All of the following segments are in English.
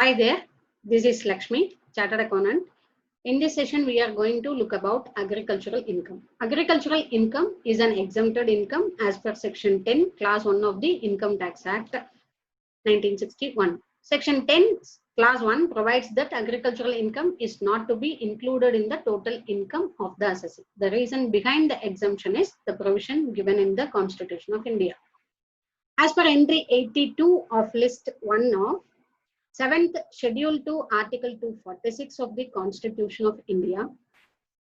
Hi there, this is Lakshmi, Chartered Accountant. In this session, we are going to look about agricultural income. Agricultural income is an exempted income as per Section 10, Class 1 of the Income Tax Act 1961. Section 10, Class 1 provides that agricultural income is not to be included in the total income of the assessee. The reason behind the exemption is the provision given in the Constitution of India. As per entry 82 of list 1 of 7th Schedule to Article 246 of the Constitution of India,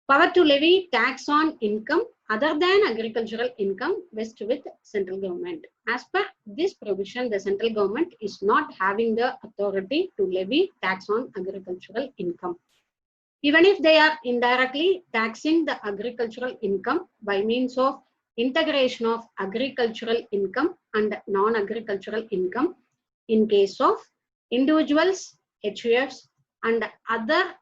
power to levy tax on income other than agricultural income vests with central government. As per this provision, the central government is not having the authority to levy tax on agricultural income. Even if they are indirectly taxing the agricultural income by means of integration of agricultural income and non-agricultural income in case of individuals, HUFs, and other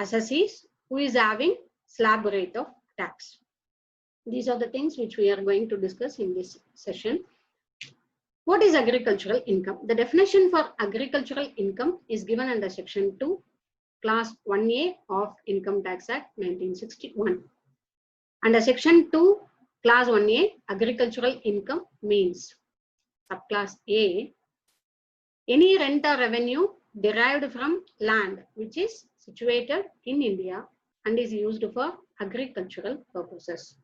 assessees who is having slab rate of tax. These are the things which we are going to discuss in this session. What is agricultural income? The definition for agricultural income is given under Section 2, Class 1A of Income Tax Act 1961. Under Section 2, Class 1A, agricultural income means subclass A, any rent or revenue derived from land which is situated in India and is used for agricultural purposes.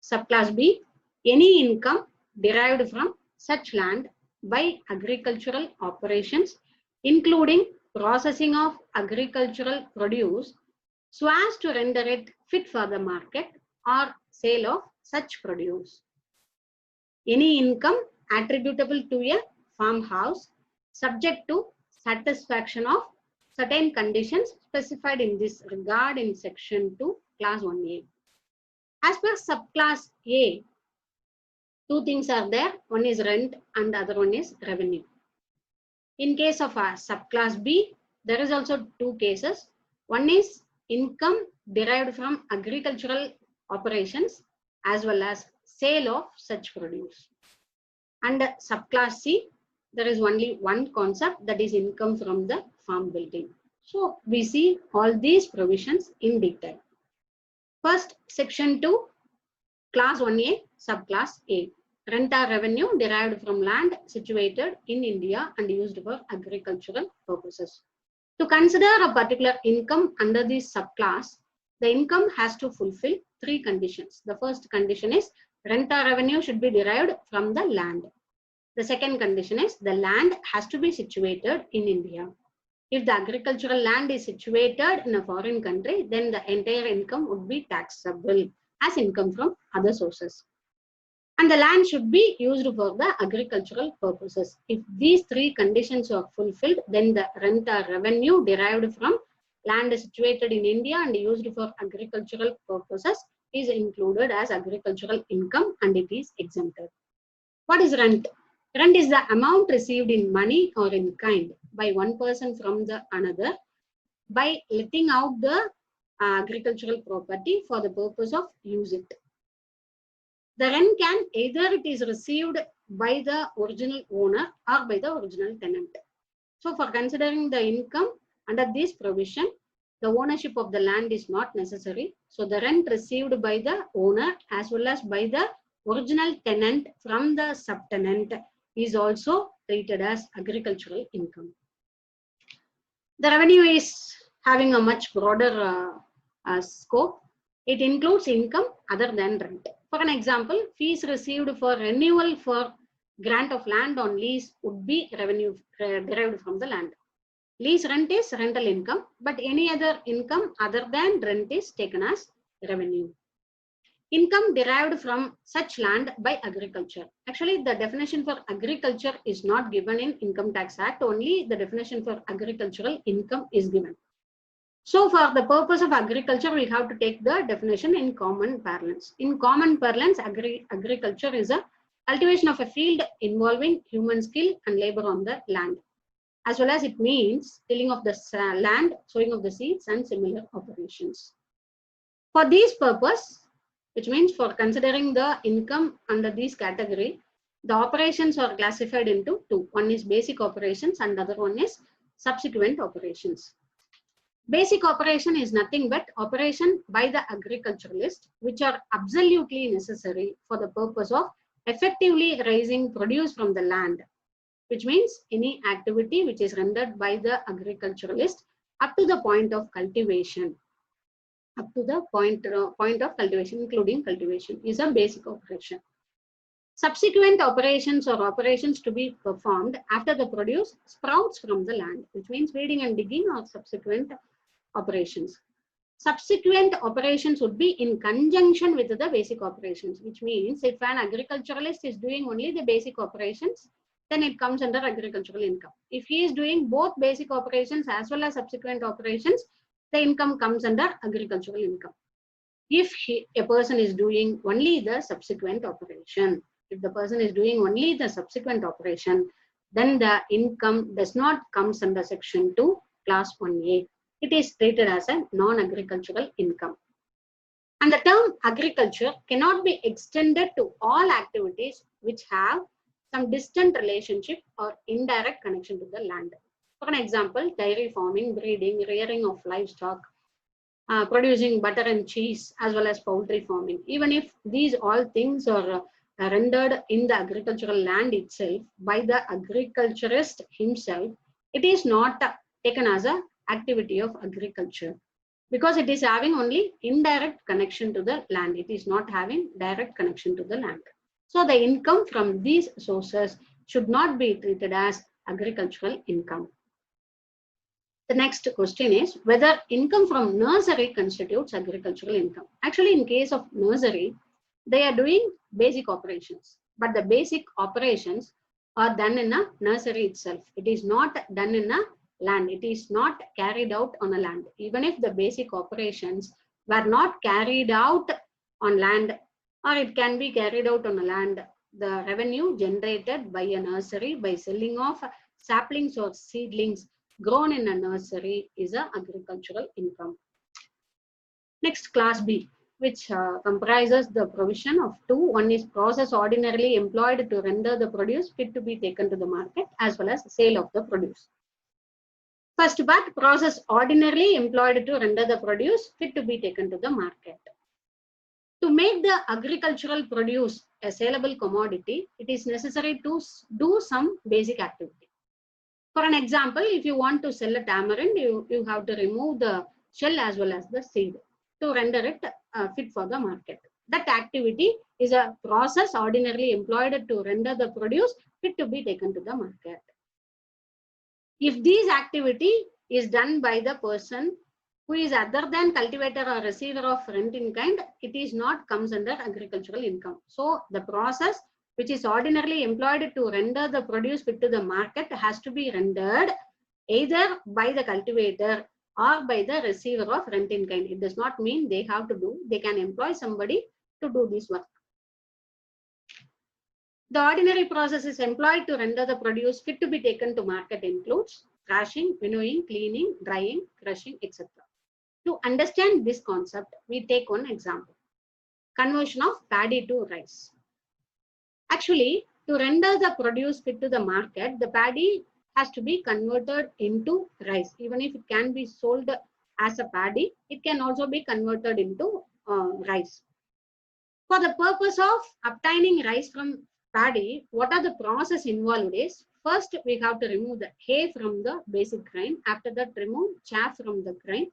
Subclass B, any income derived from such land by agricultural operations, including processing of agricultural produce so as to render it fit for the market or sale of such produce. Any income attributable to a farmhouse subject to satisfaction of certain conditions specified in this regard in Section 2, Class 1A. As per subclass A, two things are there. One is rent and the other one is revenue. In case of a subclass B, there is also two cases. One is income derived from agricultural operations as well as sale of such produce. And subclass C, there is only one concept, that is income from the farm building. So we see all these provisions in detail. First, Section 2, Class 1A, Subclass A. Rent or revenue derived from land situated in India and used for agricultural purposes. To consider a particular income under this subclass, the income has to fulfill three conditions. The first condition is rent or revenue should be derived from the land. The second condition is the land has to be situated in India. If the agricultural land is situated in a foreign country, then the entire income would be taxable as income from other sources. And the land should be used for the agricultural purposes. If these three conditions are fulfilled, then the rent or revenue derived from land situated in India and used for agricultural purposes is included as agricultural income and it is exempted. What is rent? Rent is the amount received in money or in kind by one person from the another by letting out the agricultural property for the purpose of use it. The rent can either it is received by the original owner or by the original tenant. So for considering the income under this provision, the ownership of the land is not necessary. So the rent received by the owner as well as by the original tenant from the subtenant is also treated as agricultural income. The revenue is having a much broader scope. It includes income other than rent. For an example, fees received for renewal for grant of land on lease would be revenue derived from the land. Lease rent is rental income, but any other income other than rent is taken as revenue. Income derived from such land by agriculture. Actually, the definition for agriculture is not given in Income Tax Act. Only the definition for agricultural income is given. So for the purpose of agriculture, we have to take the definition in common parlance. In common parlance, agriculture is a cultivation of a field involving human skill and labor on the land. As well as it means tilling of the land, sowing of the seeds and similar operations. For this purpose, which means for considering the income under this category, the operations are classified into two. One is basic operations and the other one is subsequent operations. Basic operation is nothing but operation by the agriculturalist which are absolutely necessary for the purpose of effectively raising produce from the land, which means any activity which is rendered by the agriculturalist up to the point of cultivation, including cultivation, is a basic operation. Subsequent operations or operations to be performed after the produce sprouts from the land, which means weeding and digging are subsequent operations. Subsequent operations would be in conjunction with the basic operations, which means if an agriculturalist is doing only the basic operations, then it comes under agricultural income. If he is doing both basic operations as well as subsequent operations, the income comes under agricultural income. If a person is doing only the subsequent operation, if the person is doing only the subsequent operation, then the income does not come under section 2, class 1A. It is treated as a non-agricultural income. And the term agriculture cannot be extended to all activities which have some distant relationship or indirect connection to the land. For an example, dairy farming, breeding, rearing of livestock, producing butter and cheese, as well as poultry farming. Even if these all things are rendered in the agricultural land itself by the agriculturist himself, it is not taken as an activity of agriculture because it is having only indirect connection to the land. It is not having direct connection to the land. So the income from these sources should not be treated as agricultural income. The next question is whether income from nursery constitutes agricultural income. Actually, in case of nursery, they are doing basic operations, but the basic operations are done in a nursery itself. It is not done in a land. It is not carried out on a land. Even if the basic operations were not carried out on land, or it can be carried out on a land, the revenue generated by a nursery by selling of saplings or seedlings grown in a nursery is a agricultural income. Next, class B, which comprises the provision of two. One is process ordinarily employed to render the produce fit to be taken to the market, as well as sale of the produce. First part, process ordinarily employed to render the produce fit to be taken to the market. To make the agricultural produce a saleable commodity, it is necessary to do some basic activity. For an example, if you want to sell a tamarind, you have to remove the shell as well as the seed to render it fit for the market. That activity is a process ordinarily employed to render the produce fit to be taken to the market. If this activity is done by the person who is other than cultivator or receiver of rent in kind, it is not comes under agricultural income. So the process which is ordinarily employed to render the produce fit to the market has to be rendered either by the cultivator or by the receiver of rent in kind. It does not mean they have to do, they can employ somebody to do this work. The ordinary process is employed to render the produce fit to be taken to market includes thrashing, winnowing, cleaning, drying, crushing, etc. To understand this concept, we take one example. Conversion of paddy to rice. Actually, to render the produce fit to the market, the paddy has to be converted into rice. Even if it can be sold as a paddy, it can also be converted into rice. For the purpose of obtaining rice from paddy, what are the process involved is, first we have to remove the hay from the basic grain. After that, remove chaff from the grain.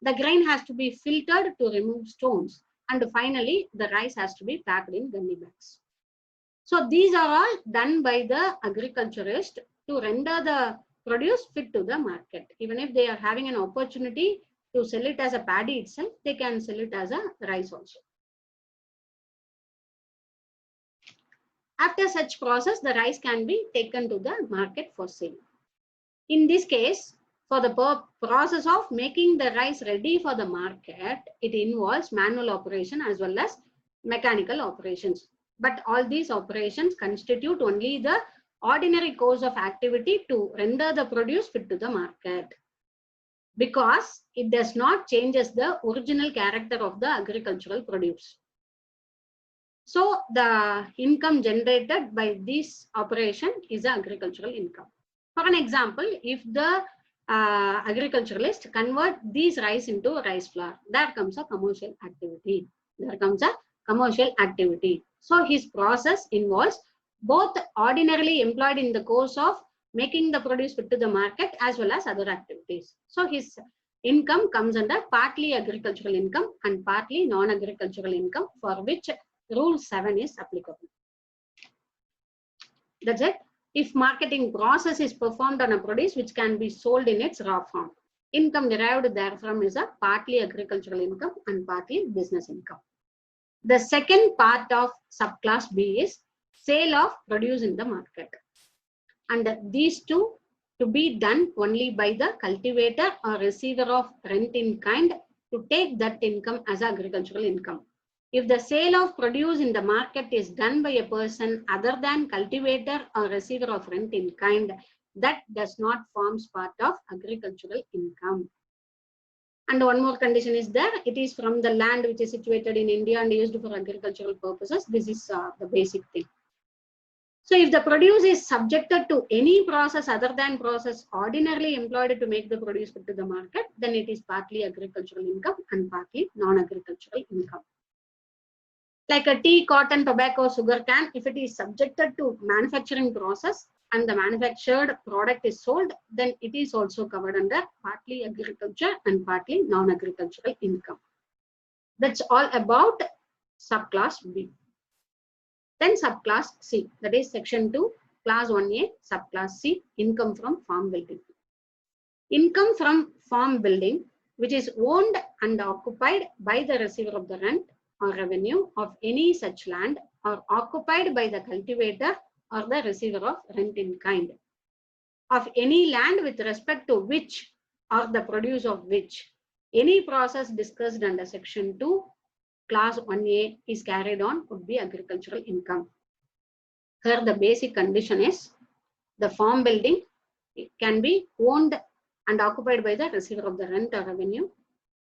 The grain has to be filtered to remove stones. And finally, the rice has to be packed in gunny bags. So these are all done by the agriculturist to render the produce fit to the market. Even if they are having an opportunity to sell it as a paddy itself, they can sell it as a rice also. After such process, the rice can be taken to the market for sale. In this case, for the process of making the rice ready for the market, it involves manual operation as well as mechanical operations. But all these operations constitute only the ordinary course of activity to render the produce fit to the market, because it does not change the original character of the agricultural produce. So the income generated by this operation is the agricultural income. For an example, if the agriculturalist convert these rice into rice flour, there comes a commercial activity. There comes a commercial activity. So his process involves both ordinarily employed in the course of making the produce fit to the market as well as other activities. So his income comes under partly agricultural income and partly non-agricultural income, for which Rule 7 is applicable. That's it. If marketing process is performed on a produce which can be sold in its raw form, income derived therefrom is a partly agricultural income and partly business income. The second part of subclass B is sale of produce in the market. And these two to be done only by the cultivator or receiver of rent in kind to take that income as agricultural income. If the sale of produce in the market is done by a person other than cultivator or receiver of rent in kind, that does not form part of agricultural income. And one more condition is there. It is from the land which is situated in India and used for agricultural purposes. This is the basic thing. So if the produce is subjected to any process other than process ordinarily employed to make the produce fit to the market, then it is partly agricultural income and partly non-agricultural income. Like a tea, cotton, tobacco, sugar cane, if it is subjected to manufacturing process and the manufactured product is sold, then it is also covered under partly agriculture and partly non-agricultural income. That's all about subclass B. Then subclass C, that is section 2, class 1A, subclass C, income from farm building. Income from farm building, which is owned and occupied by the receiver of the rent or revenue of any such land, or occupied by the cultivator or the receiver of rent in kind, of any land with respect to which or the produce of which any process discussed under section 2, class 1A is carried on, would be agricultural income. Here the basic condition is the farm building, it can be owned and occupied by the receiver of the rent or revenue,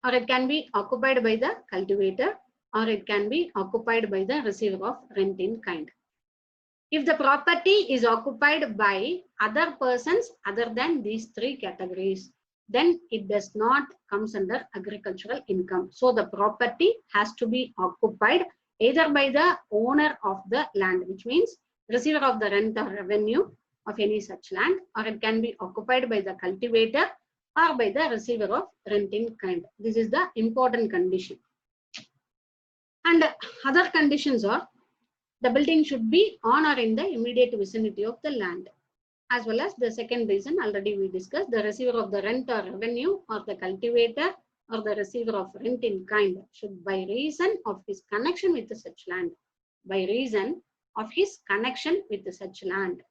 or it can be occupied by the cultivator, or it can be occupied by the receiver of rent in kind. If the property is occupied by other persons other than these three categories, then it does not comes under agricultural income. So the property has to be occupied either by the owner of the land, which means receiver of the rent or revenue of any such land, or it can be occupied by the cultivator or by the receiver of rent in kind. This is the important condition. And other conditions are the building should be on or in the immediate vicinity of the land. As well as the second reason already we discussed, the receiver of the rent or revenue or the cultivator or the receiver of rent in kind should, by reason of his connection with such land, by reason of his connection with such land,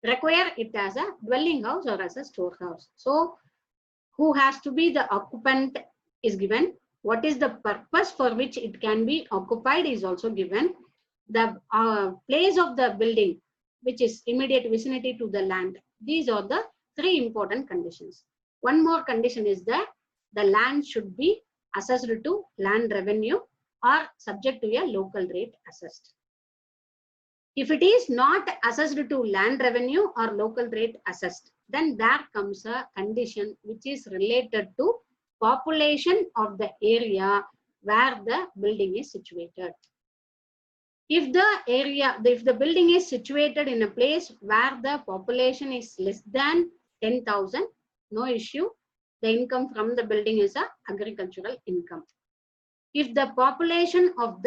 require it as a dwelling house or as a storehouse. So who has to be the occupant is given. What is the purpose for which it can be occupied is also given. The place of the building, which is immediate vicinity to the land. These are the three important conditions. One more condition is that the land should be assessed to land revenue or subject to a local rate assessed. If it is not assessed to land revenue or local rate assessed, then there comes a condition which is related to population of the area where the building is situated. If the building is situated in a place where the population is less than 10,000, no issue. The income from the building is a agricultural income. If the population of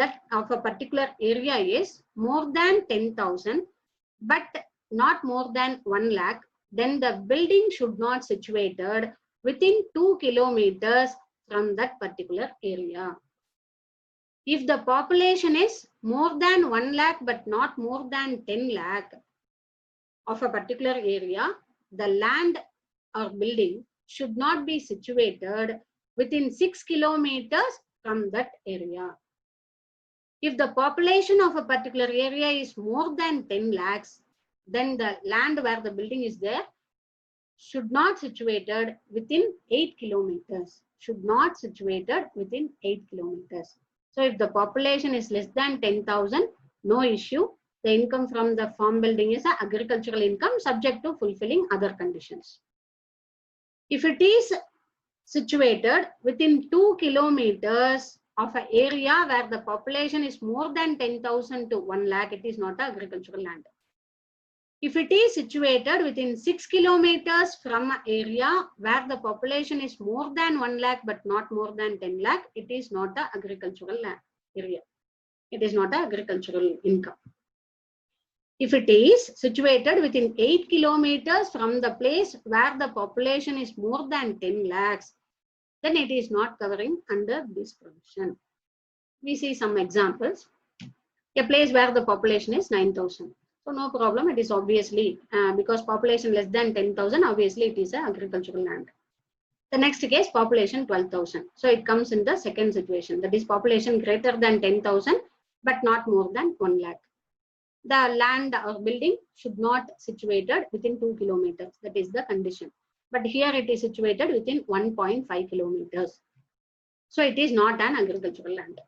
a particular area is more than 10,000, but not more than 1 lakh, then the building should not situated within 2 kilometers from that particular area. If the population is more than 1 lakh but not more than 10 lakh of a particular area, the land or building should not be situated within 6 kilometers from that area. If the population of a particular area is more than 10 lakhs, then the land where the building is there should not situated within 8 kilometers. Should not situated within 8 kilometers. So if the population is less than 10,000, no issue. the income from the farm building is an agricultural income subject to fulfilling other conditions. If it is situated within 2 kilometers of an area where the population is more than 10,000 to 1 lakh, it is not an agricultural land. If it is situated within 6 kilometers from an area where the population is more than 1 lakh but not more than 10 lakh, it is not an agricultural area. It is not an agricultural income. If it is situated within 8 kilometers from the place where the population is more than 10 lakhs, then it is not covering under this provision. We see some examples. A place where the population is 9,000. So no problem, it is obviously, because population less than 10,000, obviously it is an agricultural land. The next case, population 12,000. So it comes in the second situation, that is population greater than 10,000, but not more than 1 lakh. The land or building should not situated within 2 kilometers. That is the condition. But here it is situated within 1.5 kilometers. So it is not an agricultural land.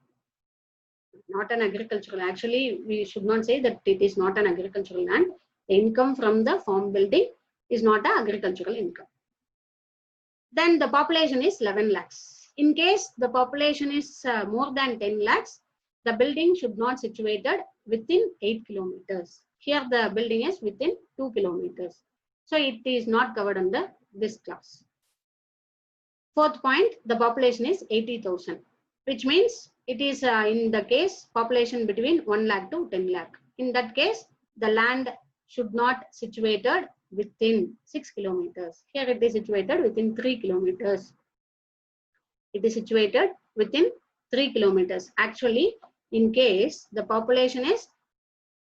Not an agricultural. Actually, we should not say that it is not an agricultural land. The income from the farm building is not an agricultural income. Then the population is 11 lakhs. In case the population is more than 10 lakhs, the building should not situated within 8 kilometers. Here the building is within 2 kilometers. So it is not covered under this clause. Fourth point, the population is 80,000, which means it is in the case population between 1 lakh to 10 lakh. In that case, the land should not situated within 6 kilometers. Here it is situated within 3 kilometers. It is situated within 3 kilometers. Actually, in case the population is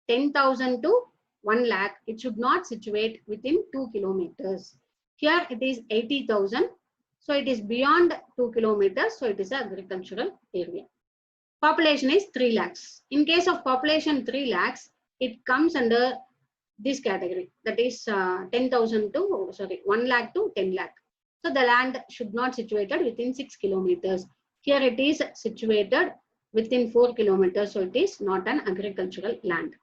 10,000 to 1 lakh, it should not situate within 2 kilometers. Here it is 80,000. So it is beyond 2 kilometers. So it is an agricultural area. Population is 3 lakhs. In case of population 3 lakhs, it comes under this category. That is 10,000 to, 1 lakh to 10 lakh. So the land should not situated within 6 kilometers. Here it is situated within 4 kilometers. So it is not an agricultural land.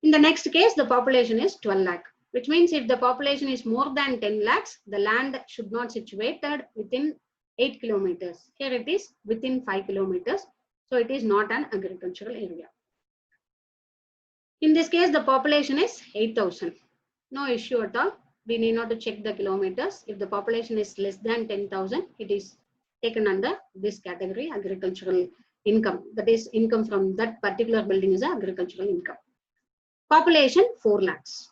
In the next case, the population is 12 lakh, which means if the population is more than 10 lakhs, the land should not situated within 8 kilometers. Here it is within 5 kilometers. So it is not an agricultural area. In this case, the population is 8,000. No issue at all. We need not to check the kilometers. If the population is less than 10,000, it is taken under this category, agricultural income. That is, income from that particular building is agricultural income. Population 4 lakhs,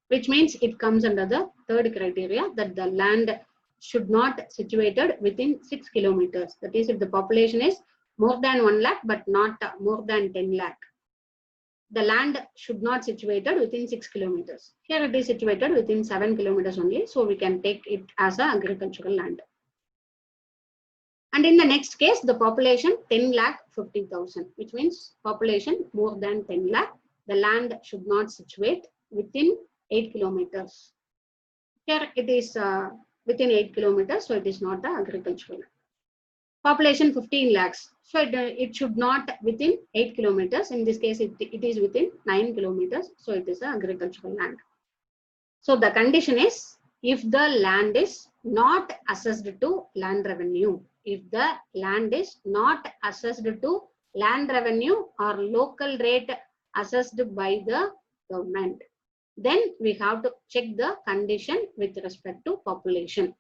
which means it comes under the third criteria, that the land should not situated within 6 kilometers. That is, if the population is more than 1 lakh but not more than 10 lakh, the land should not situated within 6 kilometers. Here it is situated within 7 kilometers only. So we can take it as an agricultural land. And in the next case, the population 10 lakh 50,000, which means population more than 10 lakh, the land should not situate within 8 kilometers. Here it is within 8 kilometers, so it is not the agricultural land. Population 15 lakhs. So it should not within 8 kilometers. In this case, it is within 9 kilometers. So it is an agricultural land. So the condition is, if the land is not assessed to land revenue, if the land is not assessed to land revenue or local rate assessed by the government, then we have to check the condition with respect to population.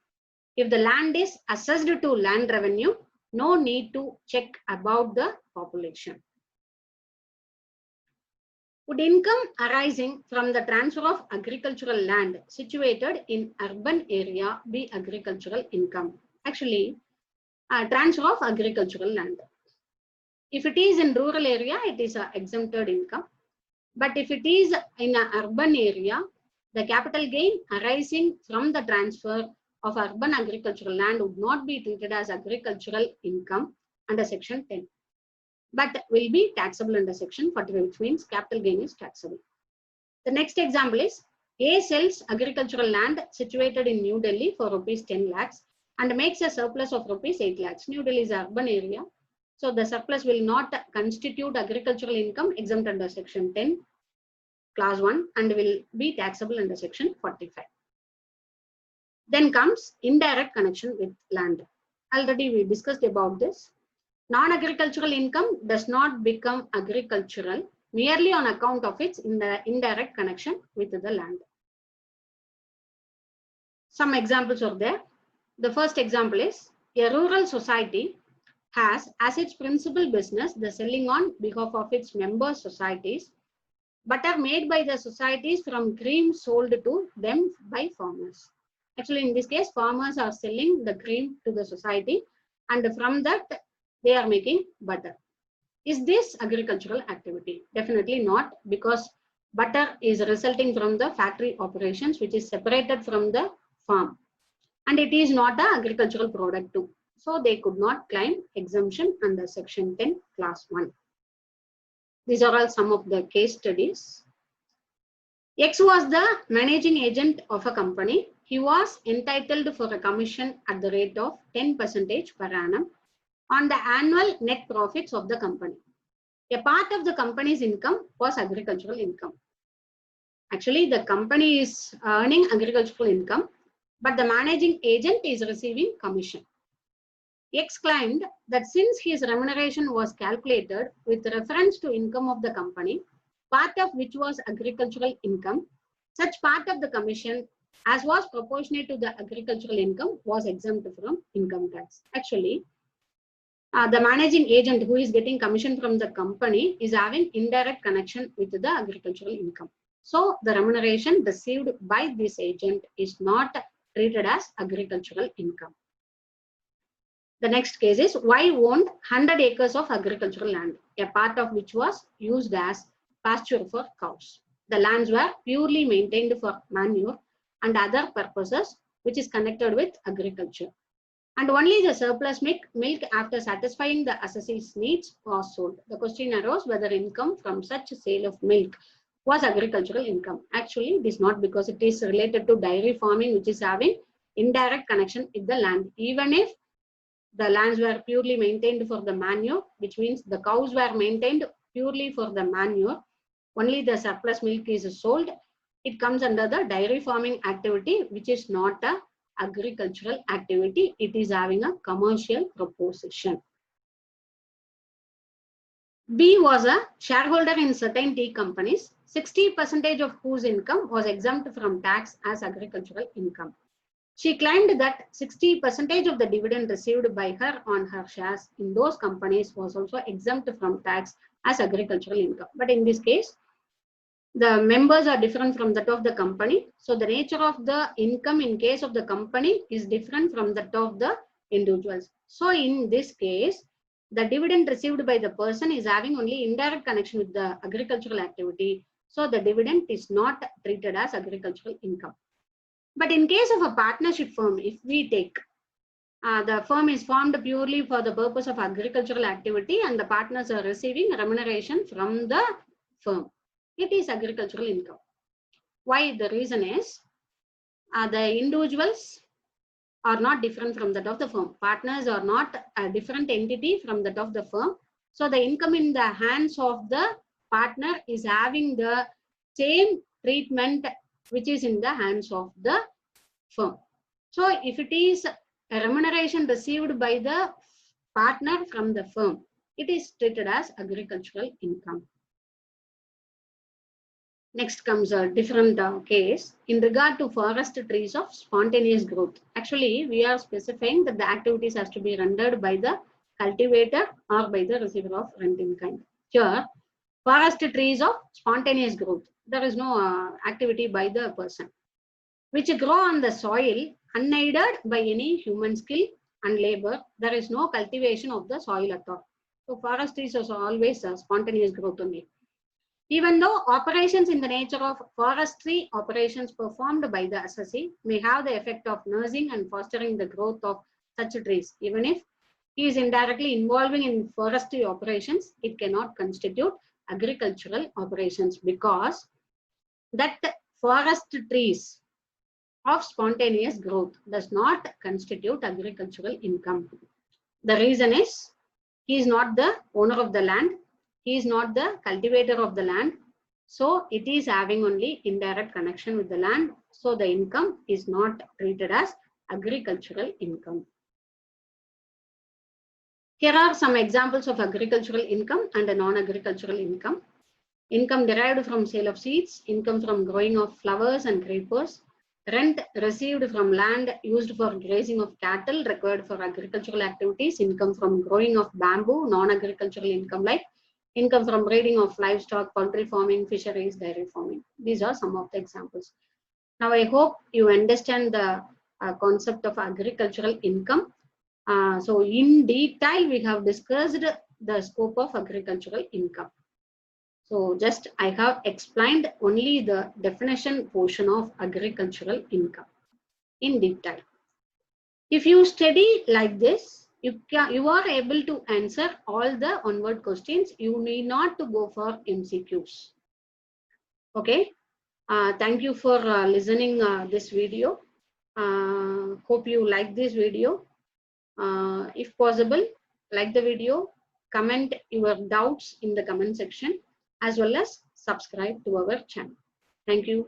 If the land is assessed to land revenue, no need to check about the population. Would income arising from the transfer of agricultural land situated in urban area be agricultural income? Actually, transfer of agricultural land. If it is in rural area, it is exempted income. But if it is in an urban area, the capital gain arising from the transfer of urban agricultural land would not be treated as agricultural income under section 10, but will be taxable under section 45, which means capital gain is taxable. The next example is, A sells agricultural land situated in New Delhi for rupees 10 lakhs and makes a surplus of rupees 8 lakhs. New Delhi is an urban area. So the surplus will not constitute agricultural income exempt under section 10 clause 1 and will be taxable under section 45. Then comes indirect connection with land. Already we discussed about this. Non-agricultural income does not become agricultural merely on account of its indirect connection with the land. Some examples are there. The first example is a rural society has as its principal business the selling on behalf of its member societies butter made by the societies from cream sold to them by farmers. Actually, in this case, farmers are selling the cream to the society and from that they are making butter. Is this agricultural activity? Definitely not, because butter is resulting from the factory operations which is separated from the farm and it is not an agricultural product too. So they could not claim exemption under section 10 clause 1. These are all some of the case studies. X was the managing agent of a company. He was entitled for a commission at the rate of 10% per annum on the annual net profits of the company. A part of the company's income was agricultural income. Actually, the company is earning agricultural income, but the managing agent is receiving commission. X claimed that since his remuneration was calculated with reference to income of the company, part of which was agricultural income, such part of the commission as was proportionate to the agricultural income was exempt from income tax. Actually, the managing agent who is getting commission from the company is having indirect connection with the agricultural income. So the remuneration received by this agent is not treated as agricultural income. The next case is Y owned 100 acres of agricultural land, a part of which was used as pasture for cows. The lands were purely maintained for manure and other purposes which is connected with agriculture. And only the surplus milk after satisfying the assessee's needs was sold. The question arose whether income from such sale of milk was agricultural income. Actually, it is not, because it is related to dairy farming which is having indirect connection with the land. Even if the lands were purely maintained for the manure, which means the cows were maintained purely for the manure, only the surplus milk is sold. It comes under the dairy farming activity, which is not a agricultural activity. It is having a commercial proposition. B was a shareholder in certain tea companies, 60% of whose income was exempt from tax as agricultural income. She claimed that 60% of the dividend received by her on her shares in those companies was also exempt from tax as agricultural income. But in this case, the members are different from that of the company. So the nature of the income in case of the company is different from that of the individuals. So in this case, the dividend received by the person is having only indirect connection with the agricultural activity. So the dividend is not treated as agricultural income. But in case of a partnership firm, if we take the firm is formed purely for the purpose of agricultural activity and the partners are receiving remuneration from the firm, it is agricultural income. Why? The reason is the individuals are not different from that of the firm. Partners are not a different entity from that of the firm. So the income in the hands of the partner is having the same treatment which is in the hands of the firm. So if it is a remuneration received by the partner from the firm, it is treated as agricultural income. Next comes a different case in regard to forest trees of spontaneous growth. Actually, we are specifying that the activities has to be rendered by the cultivator or by the receiver of rent in kind. Here, forest trees of spontaneous growth. There is no activity by the person, which grow on the soil unaided by any human skill and labor. There is no cultivation of the soil at all. So forest trees are always spontaneous growth only. Even though operations in the nature of forestry operations performed by the assessee may have the effect of nursing and fostering the growth of such trees, even if he is indirectly involving in forestry operations, it cannot constitute agricultural operations because that forest trees of spontaneous growth does not constitute agricultural income. The reason is He is not the owner of the land. He is not the cultivator of the land. So it is having only indirect connection with the land. So the income is not treated as agricultural income. Here are some examples of agricultural income and a non-agricultural income. Income derived from sale of seeds, income from growing of flowers and creepers, rent received from land used for grazing of cattle required for agricultural activities, income from growing of bamboo, non-agricultural income like income from breeding of livestock, poultry farming, fisheries, dairy farming. These are some of the examples. Now, I hope you understand the concept of agricultural income. So, in detail, we have discussed the scope of agricultural income. So, just I have explained only the definition portion of agricultural income in detail. If you study like this, you are able to answer all the onward questions. You need not to go for MCQs. Okay. Thank you for listening this video. Hope you like this video. If possible, like the video, comment your doubts in the comment section, as well as subscribe to our channel. Thank you.